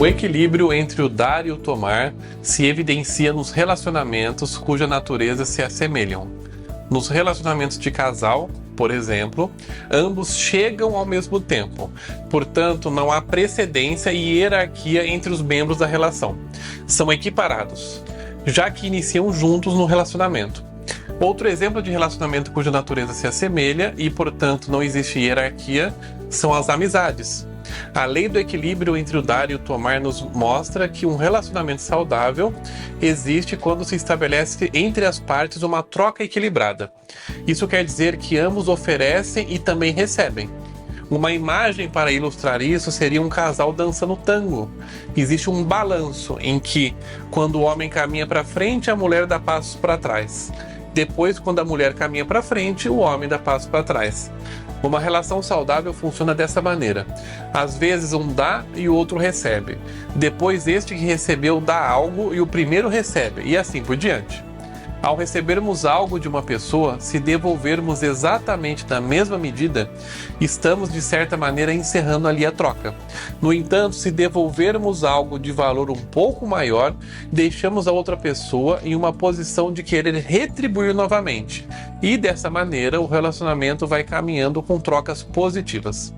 O equilíbrio entre o dar e o tomar se evidencia nos relacionamentos cuja natureza se assemelham. Nos relacionamentos de casal, por exemplo, ambos chegam ao mesmo tempo. Portanto, não há precedência e hierarquia entre os membros da relação. São equiparados, já que iniciam juntos no relacionamento. Outro exemplo de relacionamento cuja natureza se assemelha e, portanto, não existe hierarquia são as amizades. A lei do equilíbrio entre o dar e o tomar nos mostra que um relacionamento saudável existe quando se estabelece entre as partes uma troca equilibrada. Isso quer dizer que ambos oferecem e também recebem. Uma imagem para ilustrar isso seria um casal dançando tango. Existe um balanço em que, quando o homem caminha para frente, a mulher dá passos para trás. Depois, quando a mulher caminha para frente, o homem dá passos para trás. Uma relação saudável funciona dessa maneira. Às vezes um dá e o outro recebe. Depois este que recebeu dá algo e o primeiro recebe, e assim por diante. Ao recebermos algo de uma pessoa, se devolvermos exatamente na mesma medida, estamos de certa maneira encerrando ali a troca. No entanto, se devolvermos algo de valor um pouco maior, deixamos a outra pessoa em uma posição de querer retribuir novamente. E dessa maneira o relacionamento vai caminhando com trocas positivas.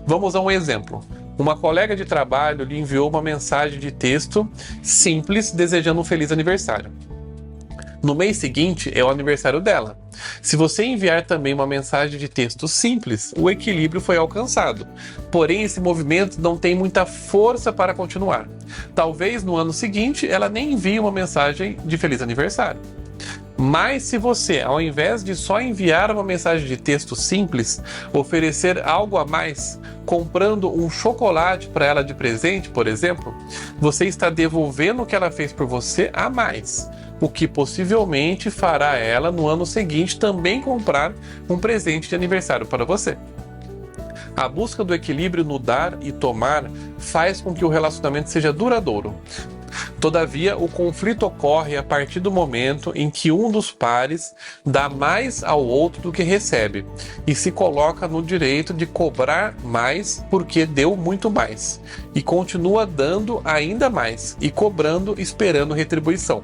Vamos a um exemplo. Uma colega de trabalho lhe enviou uma mensagem de texto simples desejando um feliz aniversário. No mês seguinte é o aniversário dela. Se você enviar também uma mensagem de texto simples, o equilíbrio foi alcançado. Porém, esse movimento não tem muita força para continuar. Talvez no ano seguinte ela nem envie uma mensagem de feliz aniversário. Mas se você, ao invés de só enviar uma mensagem de texto simples, oferecer algo a mais, comprando um chocolate para ela de presente, por exemplo, você está devolvendo o que ela fez por você a mais, o que possivelmente fará ela no ano seguinte também comprar um presente de aniversário para você. A busca do equilíbrio no dar e tomar faz com que o relacionamento seja duradouro. Todavia, o conflito ocorre a partir do momento em que um dos pares dá mais ao outro do que recebe e se coloca no direito de cobrar mais porque deu muito mais e continua dando ainda mais e cobrando esperando retribuição.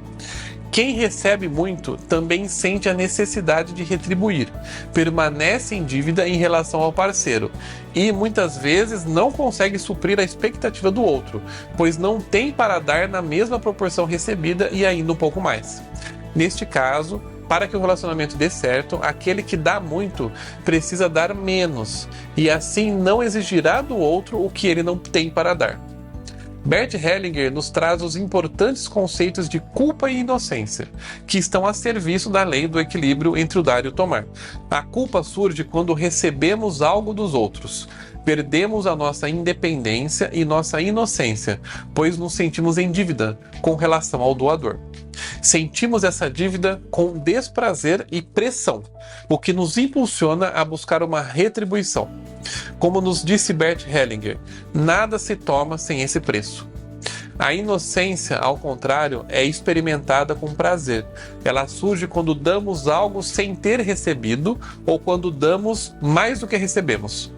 Quem recebe muito também sente a necessidade de retribuir, permanece em dívida em relação ao parceiro e muitas vezes não consegue suprir a expectativa do outro, pois não tem para dar na mesma proporção recebida e ainda um pouco mais. Neste caso, para que o relacionamento dê certo, aquele que dá muito precisa dar menos e assim não exigirá do outro o que ele não tem para dar. Bert Hellinger nos traz os importantes conceitos de culpa e inocência, que estão a serviço da lei do equilíbrio entre o dar e o tomar. A culpa surge quando recebemos algo dos outros. Perdemos a nossa independência e nossa inocência, pois nos sentimos em dívida com relação ao doador. Sentimos essa dívida com desprazer e pressão, o que nos impulsiona a buscar uma retribuição. Como nos disse Bert Hellinger, nada se toma sem esse preço. A inocência, ao contrário, é experimentada com prazer. Ela surge quando damos algo sem ter recebido ou quando damos mais do que recebemos.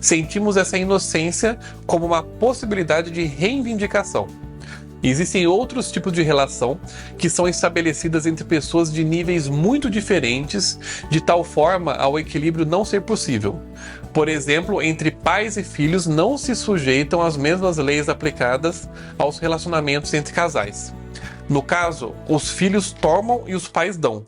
Sentimos essa inocência como uma possibilidade de reivindicação. Existem outros tipos de relação que são estabelecidas entre pessoas de níveis muito diferentes, de tal forma ao equilíbrio não ser possível. Por exemplo, entre pais e filhos não se sujeitam às mesmas leis aplicadas aos relacionamentos entre casais. No caso, os filhos tomam e os pais dão.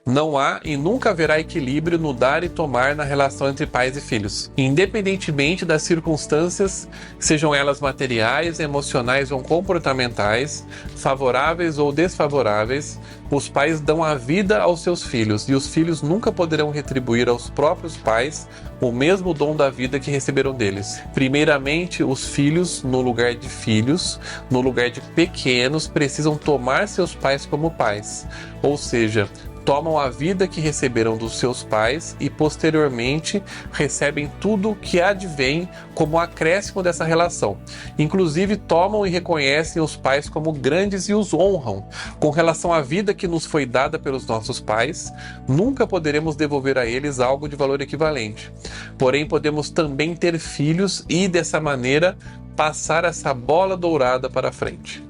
Não há e nunca haverá equilíbrio no dar e tomar na relação entre pais e filhos. Independentemente das circunstâncias, sejam elas materiais, emocionais ou comportamentais, favoráveis ou desfavoráveis, os pais dão a vida aos seus filhos e os filhos nunca poderão retribuir aos próprios pais o mesmo dom da vida que receberam deles. Primeiramente, os filhos, no lugar de filhos, no lugar de pequenos, precisam tomar seus pais como pais, ou seja, tomam a vida que receberam dos seus pais e posteriormente recebem tudo que advém como acréscimo dessa relação. Inclusive tomam e reconhecem os pais como grandes e os honram. Com relação à vida que nos foi dada pelos nossos pais, nunca poderemos devolver a eles algo de valor equivalente. Porém, podemos também ter filhos e, dessa maneira, passar essa bola dourada para frente.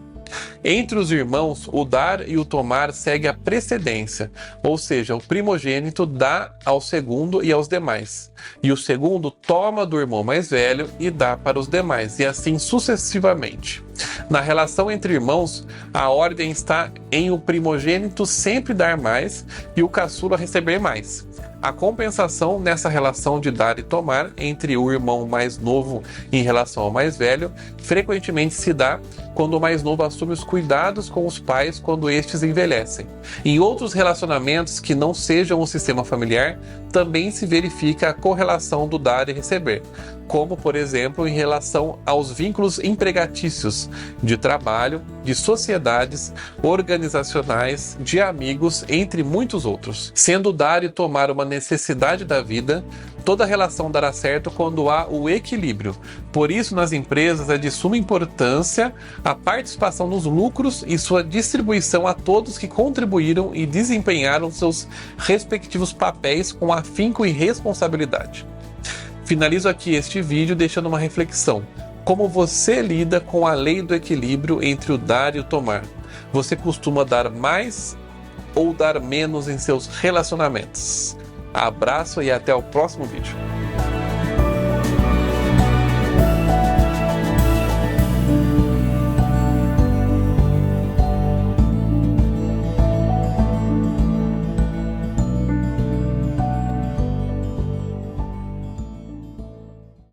Entre os irmãos, o dar e o tomar segue a precedência, ou seja, o primogênito dá ao segundo e aos demais, e o segundo toma do irmão mais velho e dá para os demais, e assim sucessivamente. Na relação entre irmãos, a ordem está em o primogênito sempre dar mais e o caçula receber mais. A compensação nessa relação de dar e tomar entre o irmão mais novo em relação ao mais velho frequentemente se dá quando o mais novo assume os cuidados com os pais quando estes envelhecem. Em outros relacionamentos que não sejam o sistema familiar, também se verifica a correlação do dar e receber, como, por exemplo, em relação aos vínculos empregatícios de trabalho, de sociedades, organizacionais, de amigos, entre muitos outros. Sendo dar e tomar uma necessidade da vida, toda relação dará certo quando há o equilíbrio. Por isso, nas empresas é de suma importância a participação nos lucros e sua distribuição a todos que contribuíram e desempenharam seus respectivos papéis com afinco e responsabilidade. Finalizo aqui este vídeo deixando uma reflexão. Como você lida com a lei do equilíbrio entre o dar e o tomar? Você costuma dar mais ou dar menos em seus relacionamentos? Abraço e até o próximo vídeo.